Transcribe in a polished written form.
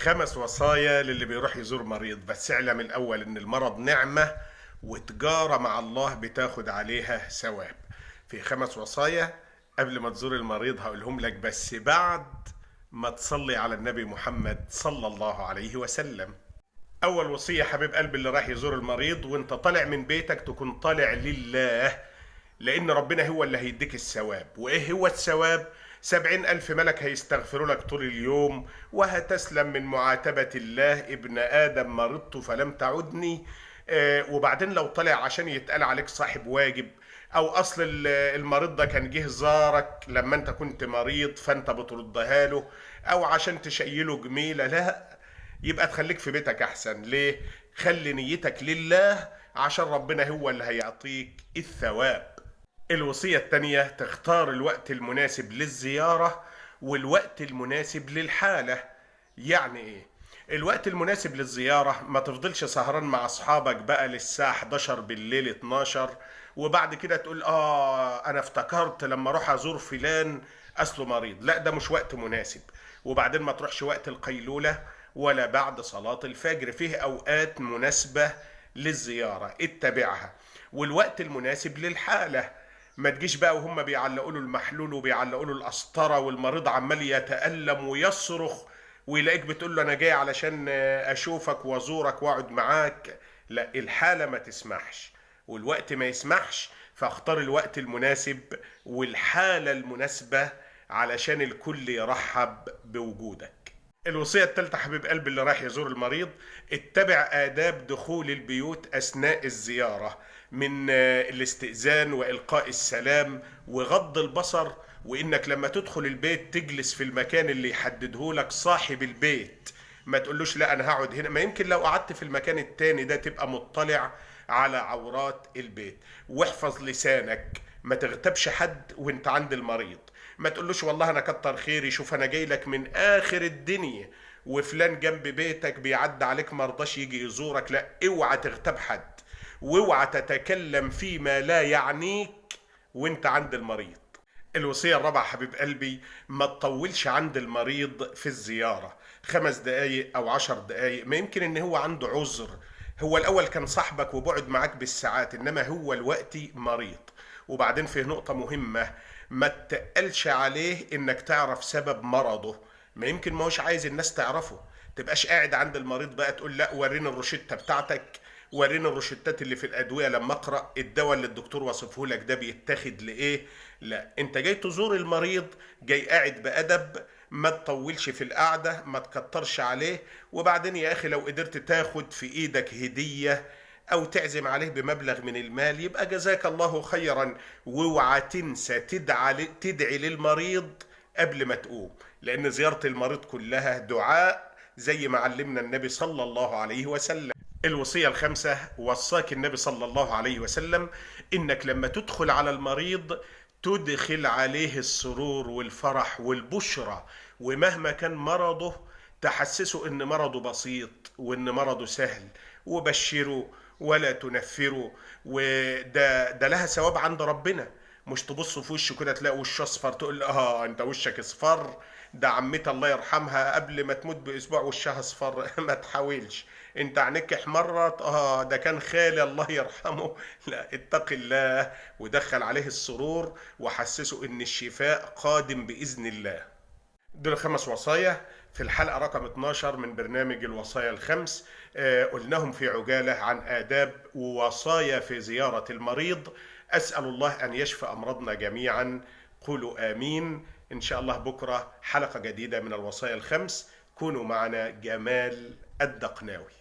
5 وصايا للي بيروح يزور مريض. بس اعلم الأول إن المرض نعمة وتجارة مع الله بتاخد عليها ثواب. في 5 وصايا قبل ما تزور المريض هقولهم لك، بس بعد ما تصلي على النبي محمد صلى الله عليه وسلم. أول وصية حبيب قلبي اللي راح يزور المريض، وانت طالع من بيتك تكون طالع لله، لأن ربنا هو اللي هيديك الثواب. وإيه هو الثواب؟ 70,000 ملك هيستغفروا لك طول اليوم، وهتسلم من معاتبة الله. ابن آدم مرضت فلم تعدني. وبعدين لو طلع عشان يتقال عليك صاحب واجب، او اصل المريض ده كان جه زارك لما انت كنت مريض فانت بتردها له، او عشان تشيله جميلة، لا، يبقى تخليك في بيتك احسن. ليه؟ خلي نيتك لله عشان ربنا هو اللي هيعطيك الثواب. الوصية التانية تختار الوقت المناسب للزيارة والوقت المناسب للحالة. يعني ايه الوقت المناسب للزيارة؟ ما تفضلش سهران مع اصحابك بقى للساعة 11 بالليل 12 وبعد كده تقول انا افتكرت لما اروح ازور فلان اصله مريض. لا، ده مش وقت مناسب. وبعدين ما تروحش وقت القيلولة ولا بعد صلاة الفجر. فيه اوقات مناسبة للزيارة اتبعها. والوقت المناسب للحالة، ما تجيش بقى وهم بيعلقوا له المحلول وبيعلقوا له القسطره والمريض عمال يتألم ويصرخ، ويلاقيك بتقول له انا جاي علشان اشوفك وازورك واقعد معاك. لا، الحاله ما تسمحش والوقت ما يسمحش. فاختار الوقت المناسب والحاله المناسبه علشان الكل يرحب بوجودك. الوصية الثالثة حبيب قلبي اللي رايح يزور المريض، اتبع آداب دخول البيوت أثناء الزيارة، من الاستئذان وإلقاء السلام وغض البصر، وإنك لما تدخل البيت تجلس في المكان اللي يحدده لك صاحب البيت. ما تقولوش لا أنا هقعد هنا، ما يمكن لو قعدت في المكان التاني ده تبقى مطلع على عورات البيت. واحفظ لسانك، ما تغتابش حد وانت عند المريض. ما تقولوش والله انا كتر خيري، شوف انا جاي لك من اخر الدنيا وفلان جنب بيتك بيعدي عليك مرضاش يجي يزورك. لا، اوعى تغتاب حد واوعى تتكلم فيما لا يعنيك وانت عند المريض. الوصية الرابعة حبيب قلبي، ما تطولش عند المريض في الزيارة. 5 دقايق او 10 دقايق، ما يمكن ان هو عنده عذر. هو الاول كان صاحبك وبعد معاك بالساعات، انما هو الوقت مريض. وبعدين فيه نقطة مهمة، ما تقلش عليه انك تعرف سبب مرضه. ما يمكن ما هوش عايز الناس تعرفه. تبقاش قاعد عند المريض بقى تقول لا وريني الروشتة بتاعتك، وريني الروشتات اللي في الادوية لما اقرا الدواء اللي الدكتور وصفه لك ده بيتاخد لايه. لا، انت جاي تزور المريض، جاي قاعد بأدب، ما تطولش في القعدة، ما تكترش عليه. وبعدين يا اخي لو قدرت تاخد في ايدك هدية او تعزم عليه بمبلغ من المال يبقى جزاك الله خيرا. واوعى تنسى تدعي للمريض قبل ما تقوم، لان زيارة المريض كلها دعاء زي ما علمنا النبي صلى الله عليه وسلم. الوصية الخامسة، وصاك النبي صلى الله عليه وسلم انك لما تدخل على المريض تدخل عليه السرور والفرح والبشرى، ومهما كان مرضه تحسسه ان مرضه بسيط وان مرضه سهل، وبشره ولا تنفره. وده لها ثواب عند ربنا. مش تبص في وشه كده تلاقي وشه اصفر تقول انت وشك اصفر. ده عمتي الله يرحمها قبل ما تموت باسبوع وشها اصفر. ما تحاولش. انت عينيك احمرت، ده كان خالي الله يرحمه. لا، اتق الله ودخل عليه السرور وحسسه ان الشفاء قادم باذن الله. دول 5 وصايا في الحلقة رقم 12 من برنامج الوصايا الخمس. قلناهم في عجالة عن آداب ووصايا في زيارة المريض. أسأل الله أن يشفي أمراضنا جميعا. قولوا آمين. إن شاء الله بكرة حلقة جديدة من الوصايا الخمس. كونوا معنا. جمال الدقناوي.